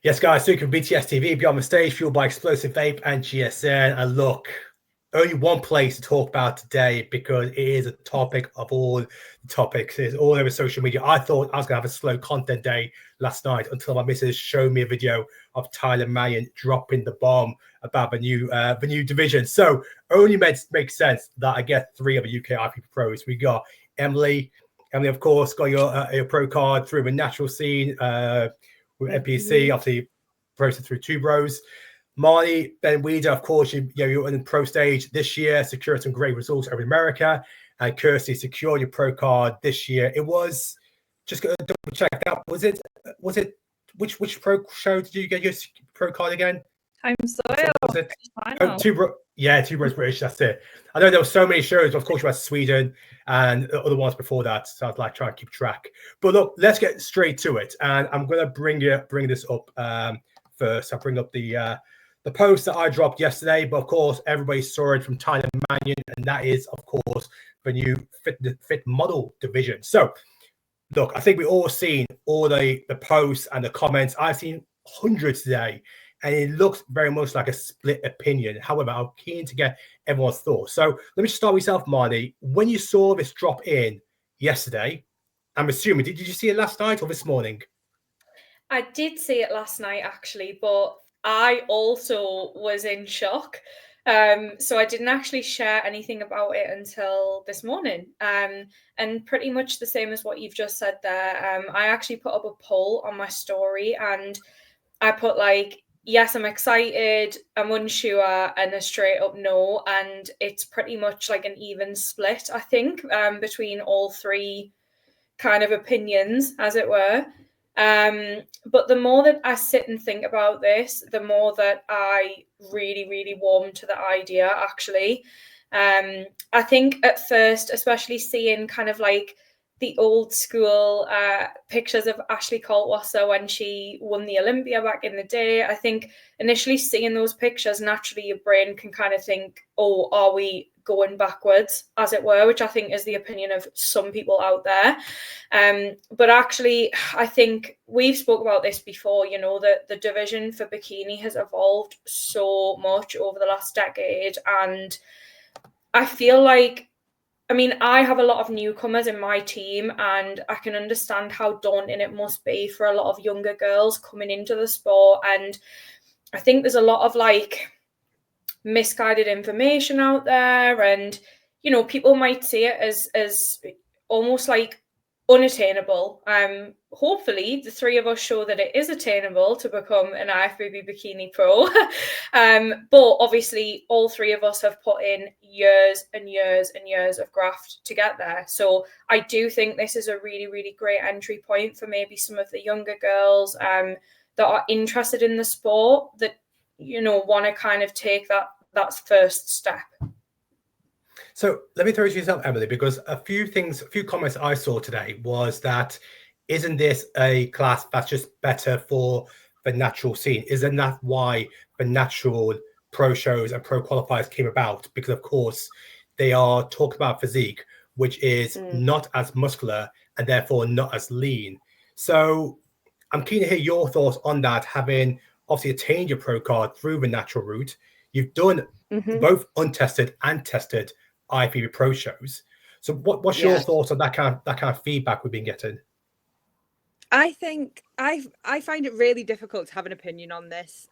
Yes, guys, Luke from BTS TV, Beyond the Stage, fueled by Explosive Vape and GSN. And look, only one place to talk about today because it is a topic of all the topics. It's all over social media. I thought I was going to have a slow content day last night until my missus showed me a video of Tyler Mannion dropping the bomb about the new division. So only makes sense that I get three of the UK IFBB pros. We got Emily. Emily, of course, got your pro card through the natural scene. With NPC, obviously processed through two bros. Marnie, Ben Weeder, of course, you're in the pro stage this year, secured some great results over America. And Kirsty secured your pro card this year. It was just going to double check that. Was it which pro show did you get your pro card again? I'm sorry. Was it? Oh, two bros British. That's it. I know there were so many shows. Of course, you had Sweden and other ones before that. So I'd like trying to keep track. But look, let's get straight to it. And I'm going to bring this up first. I'll bring up the post that I dropped yesterday. But of course, everybody saw it from Tyler Mannion, and that is, of course, the new fit model division. So look, I think we've all seen all the posts and the comments. I've seen hundreds today. And it looks very much like a split opinion. However, I'm keen to get everyone's thoughts. So let me just start with yourself, Marnie. When you saw this drop in yesterday, I'm assuming, did you see it last night or this morning? I did see it last night, actually, but I also was in shock. So I didn't actually share anything about it until this morning. And pretty much the same as what you've just said there. I actually put up a poll on my story and I put yes, I'm excited, I'm unsure, and a straight up no. And it's pretty much like an even split, I think, between all three kind of opinions, as it were. But the more that I sit and think about this, the more that I really, really warm to the idea, actually. I think at first, especially seeing kind of like the old school pictures of Ashley Kaltwasser when she won the Olympia back in the day. I think initially seeing those pictures, naturally your brain can kind of think, oh, are we going backwards, as it were, which I think is the opinion of some people out there. But actually, I think we've spoke about this before, that the division for bikini has evolved so much over the last decade. And I feel like, I have a lot of newcomers in my team, and I can understand how daunting it must be for a lot of younger girls coming into the sport. And I think there's a lot of misguided information out there, and people might see it as almost unattainable. Hopefully the three of us show that it is attainable to become an IFBB bikini pro. But obviously all three of us have put in years and years and years of graft to get there. So I do think this is a really, really great entry point for maybe some of the younger girls that are interested in the sport, that want to kind of take that first step. So let me throw it to yourself, Emily, because a few comments I saw today was that, isn't this a class that's just better for the natural scene? Isn't that why the natural pro shows and pro qualifiers came about? Because, of course, they are talking about physique, which is not as muscular and therefore not as lean. So I'm keen to hear your thoughts on that, having obviously attained your pro card through the natural route. You've done both untested and tested IFBB pro shows. So what's your thoughts on that kind of feedback we've been getting? I think I find it really difficult to have an opinion on this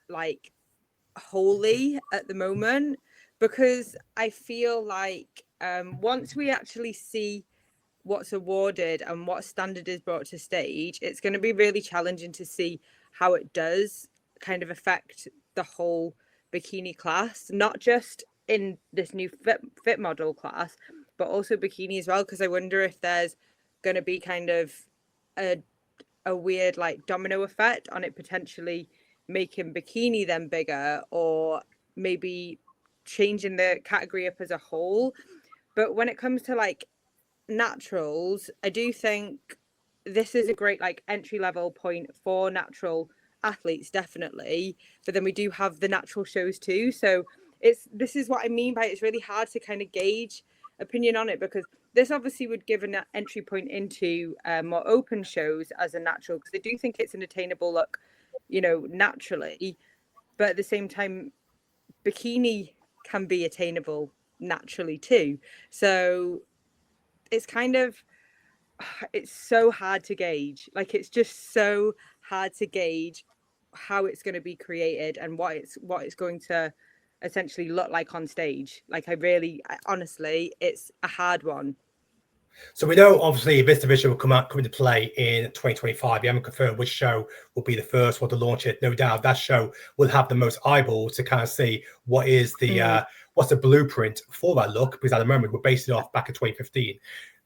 wholly at the moment, because I feel like once we actually see what's awarded and what standard is brought to stage, it's going to be really challenging to see how it does kind of affect the whole bikini class, not just in this new fit model class, but also bikini as well. Because I wonder if there's going to be kind of a weird domino effect on it potentially making bikini then bigger, or maybe changing the category up as a whole. But when it comes to naturals, I do think this is a great entry level point for natural athletes, definitely. But then we do have the natural shows too, so this is what I mean by it's really hard to kind of gauge opinion on it, because this obviously would give an entry point into more open shows as a natural, because I do think it's an attainable look naturally. But at the same time, bikini can be attainable naturally too. So it's kind of, it's so hard to gauge. Like, it's just so hard to gauge how it's going to be created and what it's going to essentially look like on stage. Like, honestly, it's a hard one. So we know, obviously, this division will come into play in 2025. You haven't confirmed which show will be the first one to launch it. No doubt that show will have the most eyeballs to kind of see what is the what's the blueprint for that look, because at the moment we're basing it off back in 2015.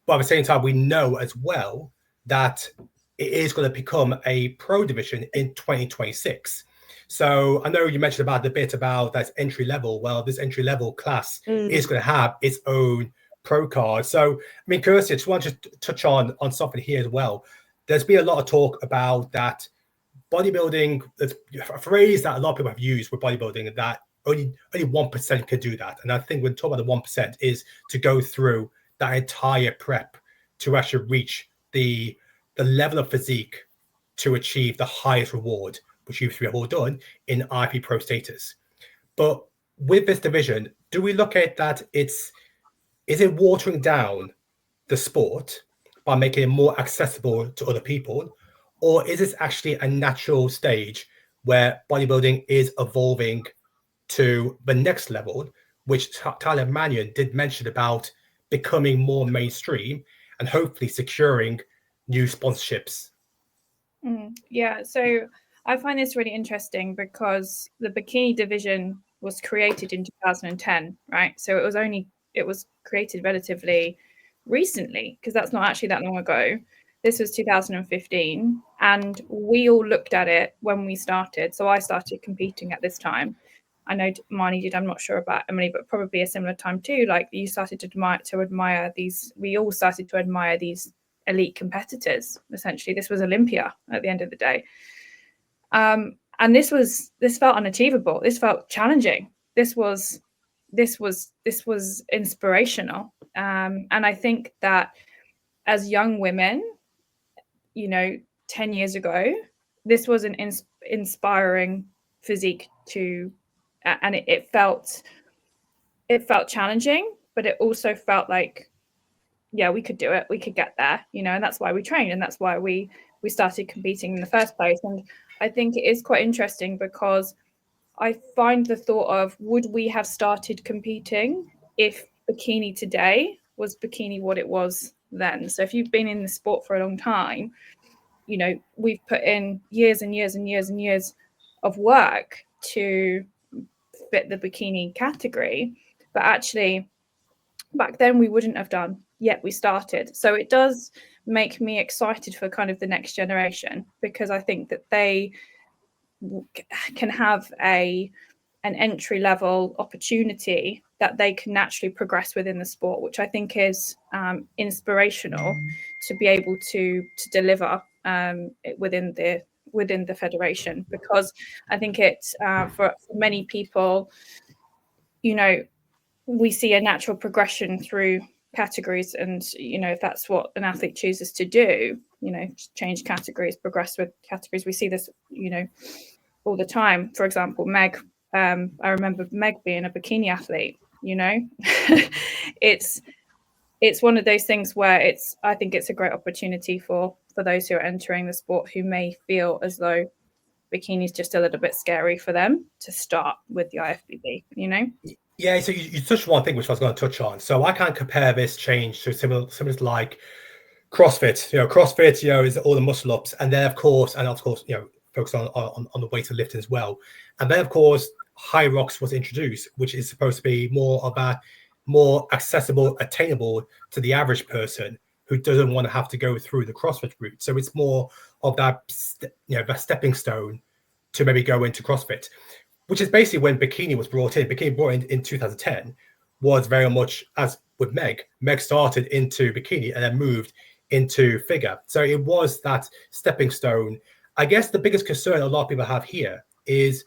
But at the same time, we know as well that it is going to become a pro division in 2026. So I know you mentioned about the bit about that entry level. Well, this entry level class is going to have its own pro card. So, I mean, Kirsty, I just want to touch on something here as well. There's been a lot of talk about that bodybuilding. There's a phrase that a lot of people have used with bodybuilding, that only 1% can do that. And I think when talking about the 1% is to go through that entire prep to actually reach the level of physique to achieve the highest reward, which you three have all done in IFBB Pro status. But with this division, do we look at that is it watering down the sport by making it more accessible to other people? Or is this actually a natural stage where bodybuilding is evolving to the next level, which Tyler Mannion did mention about becoming more mainstream and hopefully securing new sponsorships? Yeah, so I find this really interesting because the bikini division was created in 2010, right? So it was created relatively recently, because that's not actually that long ago. This was 2015, and we all looked at it when we started. So I started competing at this time. I know Marnie did, I'm not sure about Emily, but probably a similar time too. Like, you started to admire these, we all started to admire these elite competitors. Essentially, this was Olympia at the end of the day. And this felt unachievable. This felt challenging. This was inspirational. And I think that as young women, 10 years ago, this was an inspiring physique and it felt challenging, but it also felt like, yeah, we could do it. We could get there, and that's why we trained, and that's why we started competing in the first place. And I think it is quite interesting because I find the thought of, would we have started competing if bikini today was bikini what it was then? So if you've been in the sport for a long time, we've put in years and years and years and years of work to fit the bikini category, but actually back then we wouldn't have done, yet we started. So it does make me excited for kind of the next generation, because I think that they can have an entry level opportunity that they can naturally progress within the sport, which I think is inspirational to be able to deliver within the federation, because I think it's for many people, we see a natural progression through categories, and if that's what an athlete chooses to do, change categories, progress with categories. We see this all the time. For example, Meg, I remember Meg being a bikini athlete. It's one of those things where I think it's a great opportunity for those who are entering the sport who may feel as though bikini is just a little bit scary for them to start with the IFBB. Yeah, so you touched one thing which I was going to touch on. So I can't compare this change to similar like CrossFit. CrossFit, is all the muscle ups, and then of course, focus on the weight of lifting as well. And then of course, High Rocks was introduced, which is supposed to be more accessible, attainable to the average person who doesn't want to have to go through the CrossFit route. So it's more of that stepping stone to maybe go into CrossFit, which is basically when bikini was brought in. Bikini brought in 2010 was very much as with Meg. Meg started into bikini and then moved into figure. So it was that stepping stone. I guess the biggest concern a lot of people have here is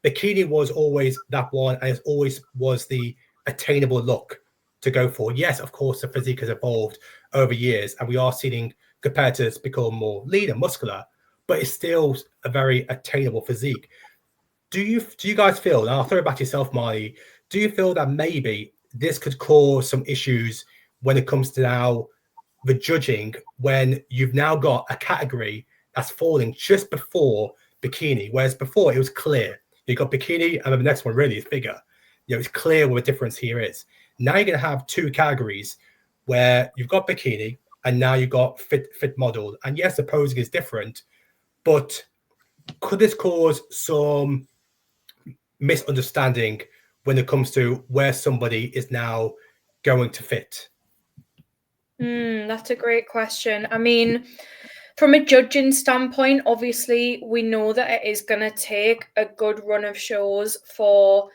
bikini was always that one, and it always was the attainable look to go for. Yes, of course, the physique has evolved over years, and we are seeing competitors become more lean and muscular. but it's still a very attainable physique. Do you guys feel, and I'll throw it back to yourself, Marnie, do you feel that maybe this could cause some issues when it comes to now the judging, when you've now got a category that's falling just before bikini, whereas before it was clear. You got bikini, and then the next one really is figure. It's clear what the difference here is. Now you're going to have two categories where you've got bikini, and now you've got fit model. And yes, the posing is different, but could this cause some misunderstanding when it comes to where somebody is now going to fit? That's a great question. I mean, from a judging standpoint, obviously, we know that it is going to take a good run of shows for,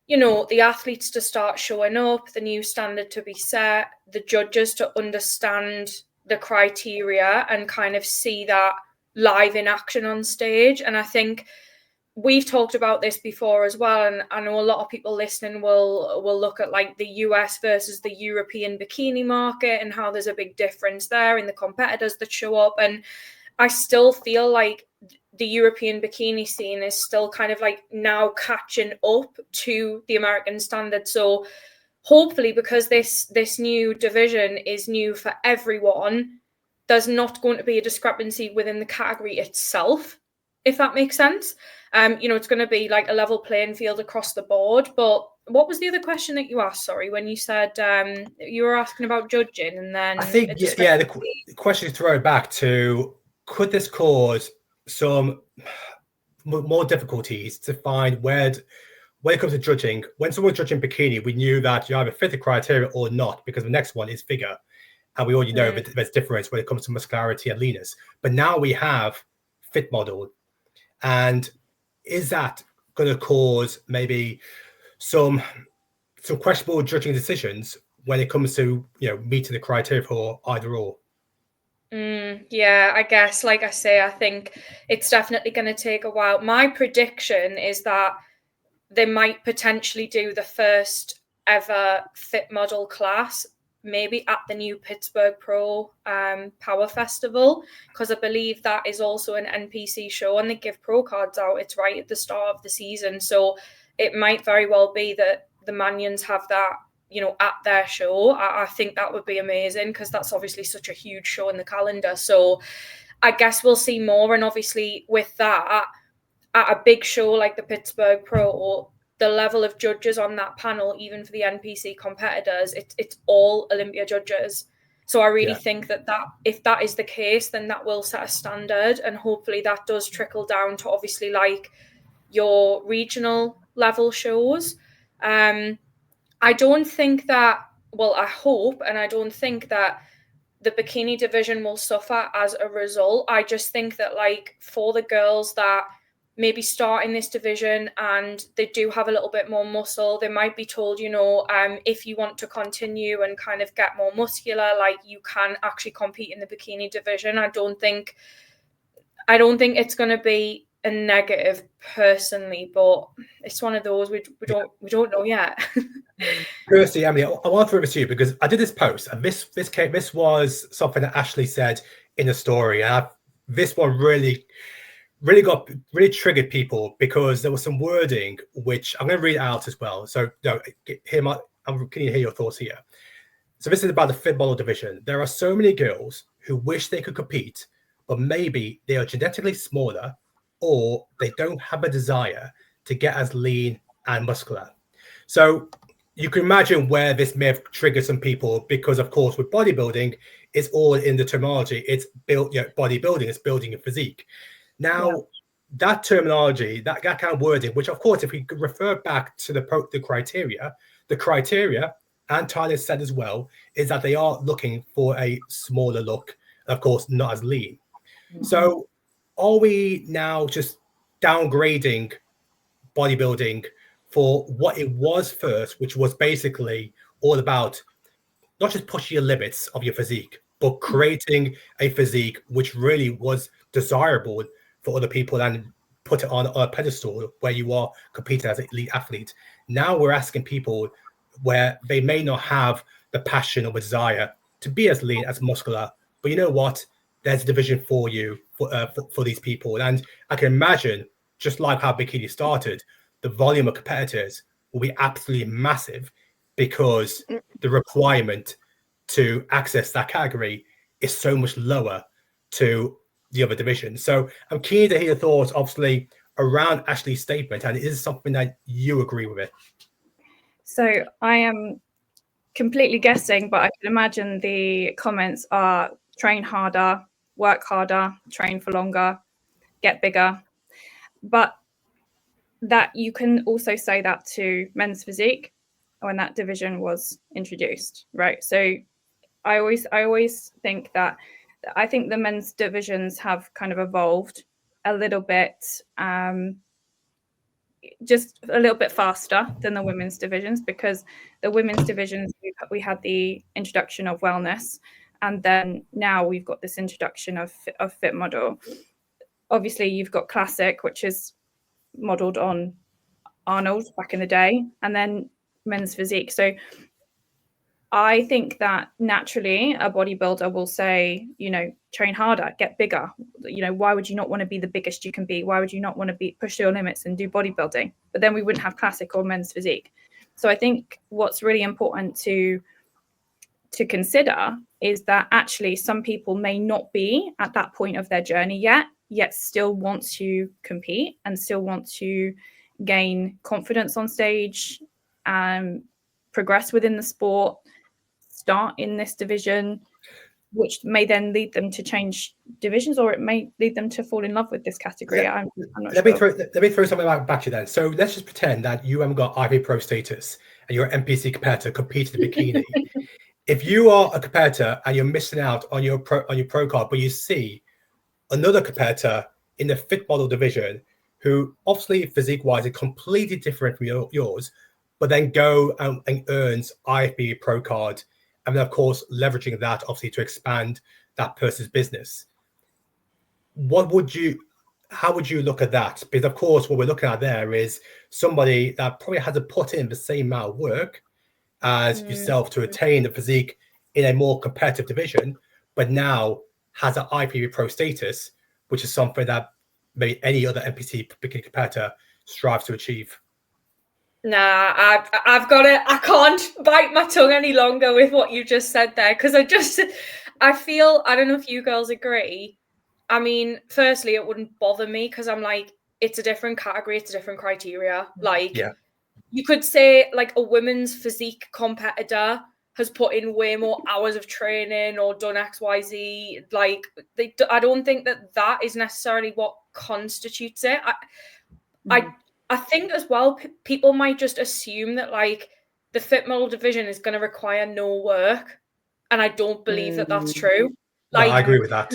the athletes to start showing up, the new standard to be set, the judges to understand the criteria and kind of see that live in action on stage. And I think we've talked about this before as well, and I know a lot of people listening will look at like the US versus the European bikini market and how there's a big difference there in the competitors that show up. And I still feel like the European bikini scene is still kind of like now catching up to the American standard. So hopefully, because this new division is new for everyone, there's not going to be a discrepancy within the category itself, if that makes sense. It's going to be like a level playing field across the board. But what was the other question that you asked? Sorry, when you said you were asking about judging, and then I think the question is thrown back to, could this cause some more difficulties to find when it comes to judging? When someone's judging bikini, we knew that you either fit the criteria or not, because the next one is figure, and we already know that there's difference when it comes to muscularity and leanness. But now we have fit model. And is that going to cause maybe some questionable judging decisions when it comes to meeting the criteria for either or? Yeah, I guess, like I say, I think it's definitely going to take a while. My prediction is that they might potentially do the first ever fit model class maybe at the new Pittsburgh Pro Power Festival, because I believe that is also an NPC show and they give pro cards out. It's right at the start of the season. So it might very well be that the Manions have that, at their show. I think that would be amazing, because that's obviously such a huge show in the calendar. So I guess we'll see more. And obviously with that, at a big show like the Pittsburgh Pro, the level of judges on that panel, even for the NPC competitors, it's all Olympia judges. So I really think that if that is the case, then that will set a standard, and hopefully that does trickle down to obviously like your regional level shows. I don't think that, I hope, and I don't think that the bikini division will suffer as a result. I just think that like for the girls that maybe start in this division and they do have a little bit more muscle, they might be told, if you want to continue and kind of get more muscular, like you can actually compete in the bikini division. I don't think it's going to be a negative personally, but it's one of those we don't know yet. Kirsty, Emily, I want to throw this to you, because I did this post, and this was something that Ashley said in a story, and this one really triggered people, because there was some wording which I'm going to read out as well. So can you hear your thoughts here? So this is about the fit model division. There are so many girls who wish they could compete, but maybe they are genetically smaller, or they don't have a desire to get as lean and muscular. So you can imagine where this may have triggered some people, because of course with bodybuilding, it's all in the terminology. It's bodybuilding, it's building a physique. Now, that terminology, that kind of wording, which of course, if we could refer back to the criteria, and Tyler said as well, is that they are looking for a smaller look, of course, not as lean. Mm-hmm. So are we now just downgrading bodybuilding for what it was first, which was basically all about not just pushing your limits of your physique, but creating a physique which really was desirable for other people and put it on a pedestal where you are competing as an elite athlete? Now we're asking people where they may not have the passion or the desire to be as lean, as muscular, but you know what? there's a division for you for these people. And I can imagine, just like how Bikini started, the volume of competitors will be absolutely massive because the requirement to access that category is so much lower to the other divisions. So I'm keen to hear your thoughts, obviously, around Ashley's statement, and is it something that you agree with it? So I am completely guessing, but I can imagine the comments are train harder, work harder, train for longer, get bigger. But that you can also say that to men's physique when that division was introduced, right? So I always think that I think the men's divisions have kind of evolved a little bit, just a little bit faster than the women's divisions, because the women's divisions, we had the introduction of wellness, and then now we've got this introduction of fit model. Obviously, you've got classic, which is modeled on Arnold back in the day, and then men's physique. So I think that naturally a bodybuilder will say, you know, train harder, get bigger. You know, why would you not want to be the biggest you can be? Why would you not want to push your limits and do bodybuilding? But then we wouldn't have classic or men's physique. So I think what's really important to consider is that actually some people may not be at that point of their journey yet still want to compete and still want to gain confidence on stage and progress within the sport, start in this division, which may then lead them to change divisions, or it may lead them to fall in love with this category. Yeah. I'm not let sure. me throw something back to you then. So let's just pretend that you haven't got IFBB Pro status and you're an NPC competitor competing in bikini. If you are a competitor and you're missing out on your pro card, but you see another competitor in the fit model division who obviously physique-wise is completely different from yours, but then go and earns IFBB Pro card, and then of course leveraging that obviously to expand that person's business. How would you look at that? Because of course what we're looking at there is somebody that probably had to put in the same amount of work as yourself to attain the physique in a more competitive division, but now has an IFBB Pro status, which is something that maybe any other NPC bikini competitor strives to achieve. Nah, I've got it. I can't bite my tongue any longer with what you just said there, because I feel, I don't know if you girls agree. I mean, firstly, it wouldn't bother me because I'm like, it's a different category, it's a different criteria. Like, yeah. You could say like a women's physique competitor has put in way more hours of training or done XYZ. Like, I don't think that is necessarily what constitutes it. I think as well, people might just assume that like the fit model division is going to require no work, and I don't believe that that's true. Like, no, I agree with that.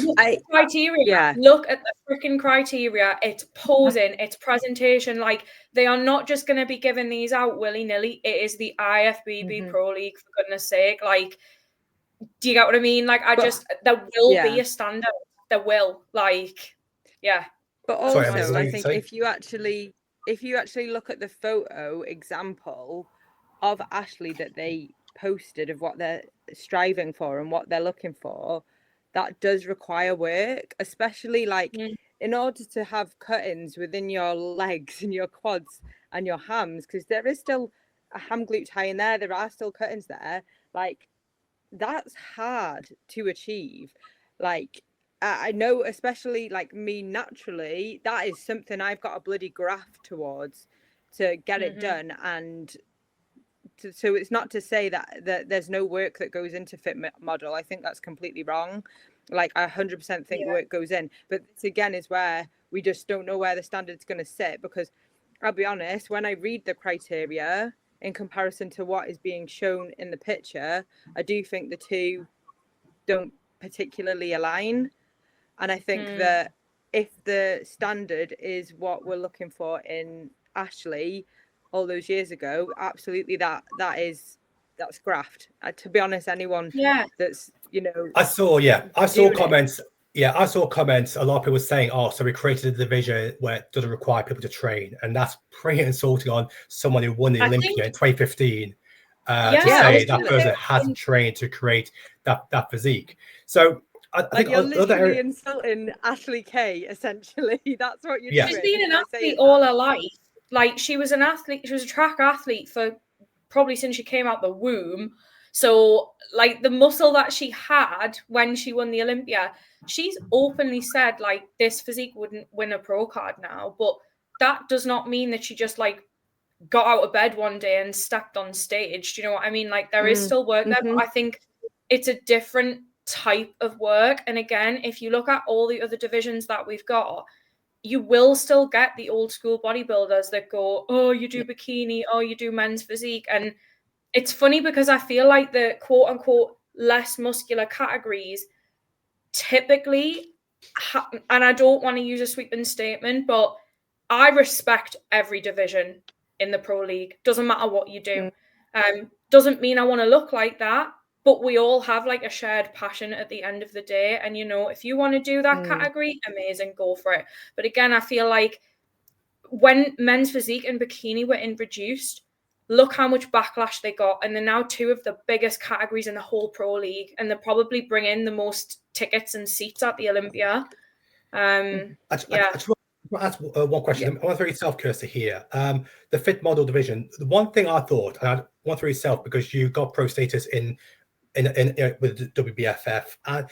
Criteria. Yeah. Look at the freaking criteria. It's posing, it's presentation. Like, they are not just going to be giving these out willy-nilly. It is the IFBB Pro League, for goodness sake. Like, do you get what I mean? Like, there will be a standard. There will. Like, yeah. But also, I think if you actually look at the photo example of Ashley that they posted of what they're striving for and what they're looking for, that does require work, especially like in order to have cut-ins within your legs and your quads and your hams, because there is still a ham glute tie in there. There are still cut-ins there. Like, that's hard to achieve. Like, I know, especially like me naturally, that is something I've got a bloody graft towards to get it done. And so it's not to say that there's no work that goes into fit model. I think that's completely wrong. Like, I 100% think work goes in. But this again is where we just don't know where the standard's going to sit, because I'll be honest, when I read the criteria in comparison to what is being shown in the picture, I do think the two don't particularly align. And I think that if the standard is what we're looking for in Ashley all those years ago, absolutely that's graft. To be honest, anyone that's, you know, I saw comments. Yeah, I saw comments. A lot of people saying, "Oh, so we created a division where it doesn't require people to train," and that's pretty insulting on someone who won the Olympia in 2015 to say that person hasn't trained to create that physique. So I Like think you're other literally area, insulting Ashley Kay, essentially. That's what you're Yeah. She's doing. been an by athlete saying all that. her life. Like she was an athlete, she was a track athlete for probably since she came out the womb. So like the muscle that she had when she won the Olympia, she's openly said like this physique wouldn't win a pro card now. But that does not mean that she just like got out of bed one day and stepped on stage. Do you know what I mean? Like there is still work there, but I think it's a different type of work. And again, if you look at all the other divisions that we've got, you will still get the old school bodybuilders that go, oh, you do bikini, oh, you do men's physique. And it's funny because I feel like the quote unquote less muscular categories typically, and I don't want to use a sweeping statement, but I respect every division in the pro league. Doesn't matter what you do. Doesn't mean I want to look like that, but we all have like a shared passion at the end of the day. And you know, if you want to do that category, amazing, go for it. But again, I feel like when men's physique and bikini were introduced, look how much backlash they got. And they're now two of the biggest categories in the whole pro league. And they're probably bring in the most tickets and seats at the Olympia. I just want to ask one question. I want to throw yourself, Kirsty, here. The fit model division. The one thing I thought, and I want to throw yourself because you got pro status in with the WBFF.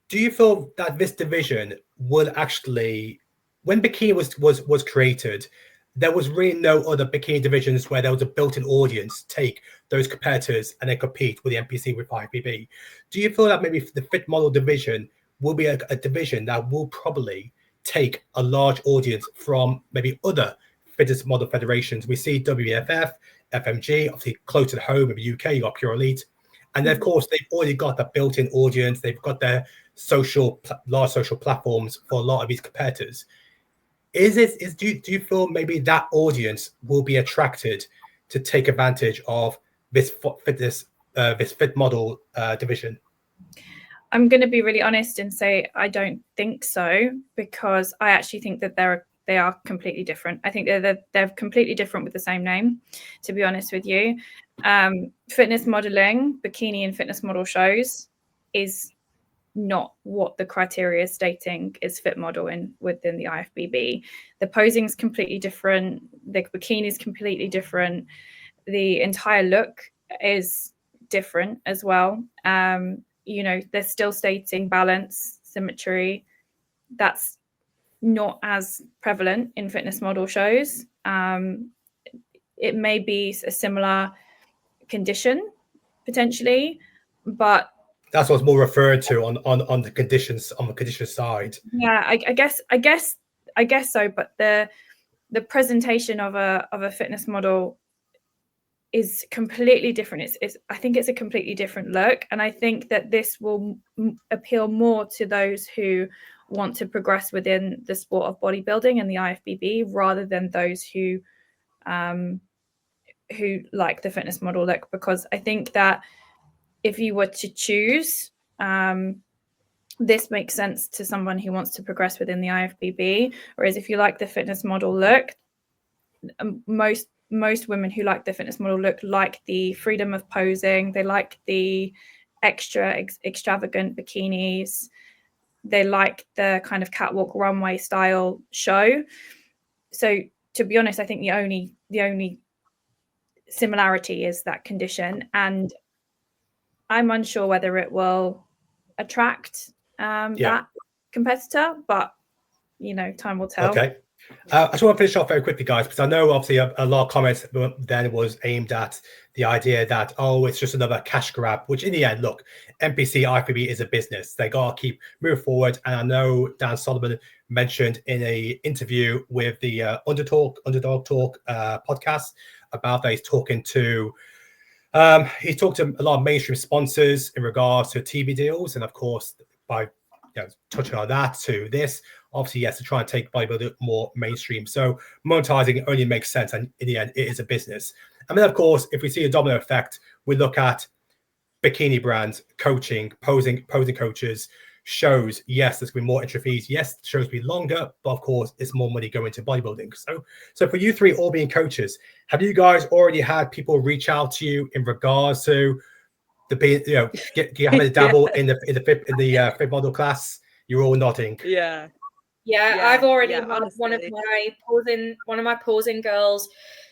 Do you feel that this division would actually, when bikini was created, there was really no other bikini divisions where there was a built-in audience take those competitors and then compete with the NPC with IFBB? Do you feel that maybe the fit model division will be a division that will probably take a large audience from maybe other fitness model federations? We see WBFF, FMG, obviously close to home in the UK, you got Pure Elite. And then, of course, they've already got that built-in audience. They've got their large social platforms for a lot of these competitors. Do you feel maybe that audience will be attracted to take advantage of this fit model division? I'm going to be really honest and say I don't think so, because I actually think that they are completely different. I think they're completely different with the same name, to be honest with you. Fitness modeling, bikini and fitness model shows is not what the criteria is stating is fit model within the IFBB. The posing is completely different. The bikini is completely different. The entire look is different as well. You know, they're still stating balance, symmetry. That's not as prevalent in fitness model shows. It may be a similar condition potentially, but that's what's more referred to on the conditions, on the condition side. Yeah, I guess so. But the presentation of a fitness model is completely different. I think it's a completely different look, and I think that this will appeal more to those who want to progress within the sport of bodybuilding and the IFBB, rather than those who like the fitness model look. Because I think that if you were to choose, this makes sense to someone who wants to progress within the IFBB. Whereas if you like the fitness model look, most women who like the fitness model look like the freedom of posing. They like the extravagant bikinis. They like the kind of catwalk runway style show. So to be honest, I think the only similarity is that condition, and I'm unsure whether it will attract that competitor, but you know, time will tell. Okay. I just want to finish off very quickly, guys, because I know obviously a lot of comments then was aimed at the idea that, oh, it's just another cash grab, which in the end, look, NPC IFBB is a business. They got to keep moving forward. And I know Dan Solomon mentioned in a interview with the Underdog Talk podcast about that he's talking to he talked to a lot of mainstream sponsors in regards to TV deals, and of course, by touching on that to this, obviously, yes, to try and take bodybuilding more mainstream. So monetizing only makes sense, and in the end, it is a business. And then, of course, if we see a domino effect, we look at bikini brands, coaching, posing coaches, shows. Yes, there's going to be more entry fees. Yes, the shows will be longer, but of course, it's more money going to bodybuilding. So for you three all being coaches, have you guys already had people reach out to you in regards to having a dabble in the fit model class. You're all nodding. Yeah. I've already had honestly. one of my posing girls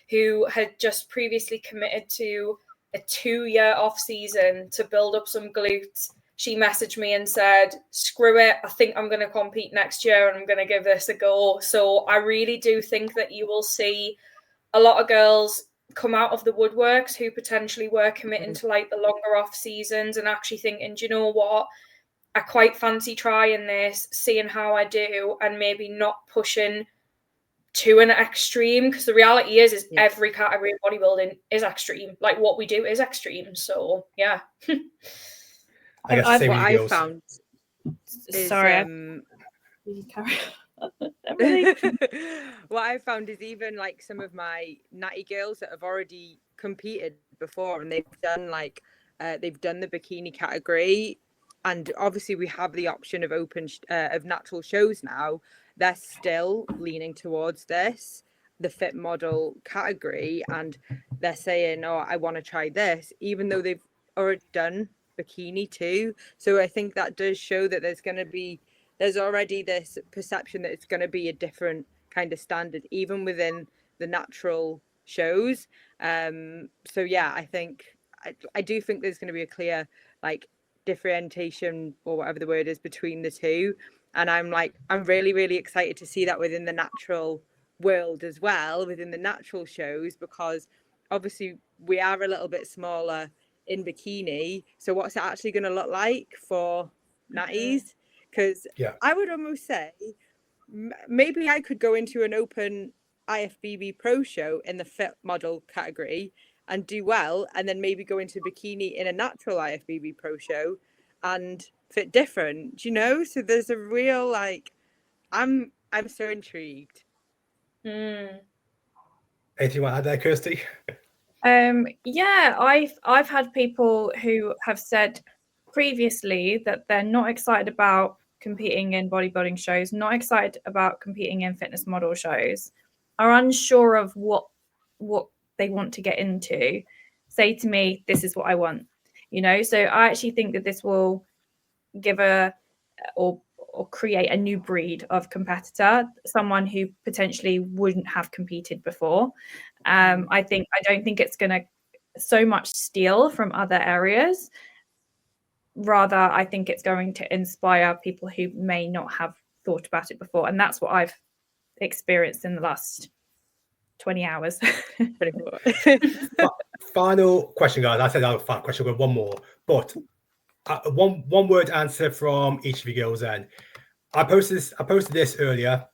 who had just previously committed to a 2-year off season to build up some glutes. She messaged me and said, screw it, I think I'm going to compete next year and I'm going to give this a go. So I really do think that you will see a lot of girls come out of the woodworks who potentially were committing to like the longer off seasons and actually thinking, do you know what? I quite fancy trying this, seeing how I do, and maybe not pushing to an extreme, because the reality is every category of bodybuilding is extreme. Like what we do is extreme. So yeah. I guess what I found is, what I found is even like some of my natty girls that have already competed before and they've done the bikini category, and obviously we have the option of of natural shows now. They're still leaning towards the fit model category, and they're saying, oh, I want to try this, even though they've already done bikini too. So I think that does show that there's already this perception that it's going to be a different kind of standard even within the natural shows. So yeah, I think I do think there's going to be a clear like differentiation, or whatever the word is, between the two, and I'm really, really excited to see that within the natural world as well, within the natural shows, because obviously we are a little bit smaller in bikini. So what's it actually going to look like for natties? Because I would almost say maybe I could go into an open IFBB pro show in the fit model category and do well, and then maybe go into bikini in a natural IFBB pro show and fit different, so there's a real like I'm so intrigued. Anything you want to add there, Kirsty? I've had people who have said previously that they're not excited about competing in bodybuilding shows, not excited about competing in fitness model shows, are unsure of what they want to get into, say to me, this is what I want, so I actually think that this will give or create a new breed of competitor, someone who potentially wouldn't have competed before. I don't think it's going to so much steal from other areas. Rather, I think it's going to inspire people who may not have thought about it before. And that's what I've experienced in the last 20 hours. Final question, guys. I said I have a final question, but one more. But one word answer from each of you girls then. I posted this earlier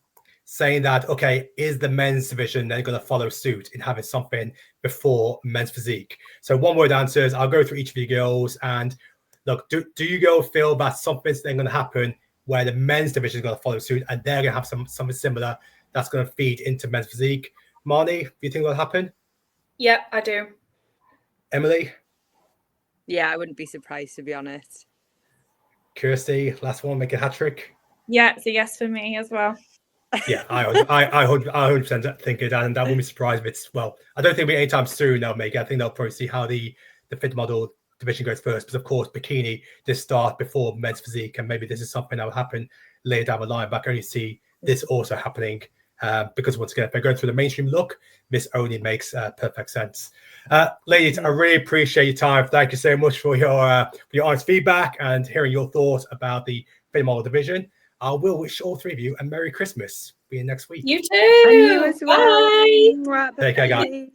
saying that, okay, is the men's division then going to follow suit in having something before men's physique? So one word answers, I'll go through each of you girls and look, do you girls feel that something's then going to happen where the men's division is going to follow suit and they're going to have something similar that's going to feed into men's physique? Marnie, do you think that'll happen? Yeah, I do. Emily? Yeah, I wouldn't be surprised, to be honest. Kirsty, last one, make a hat trick. Yeah, it's a yes for me as well. Yeah, I 100% think it, and that won't be surprised if it's, well, I don't think it'll be anytime soon they'll make it. I think they'll probably see how the fit model division goes first, because of course bikini did start before men's physique, and maybe this is something that will happen later down the line, but I can only see this also happening because once again, if they're going through the mainstream look, this only makes perfect sense. Ladies, I really appreciate your time. Thank you so much for your honest feedback and hearing your thoughts about the fit model division. I will wish all three of you a Merry Christmas. Be in next week. You too. And you as well. Bye. Take care, guys.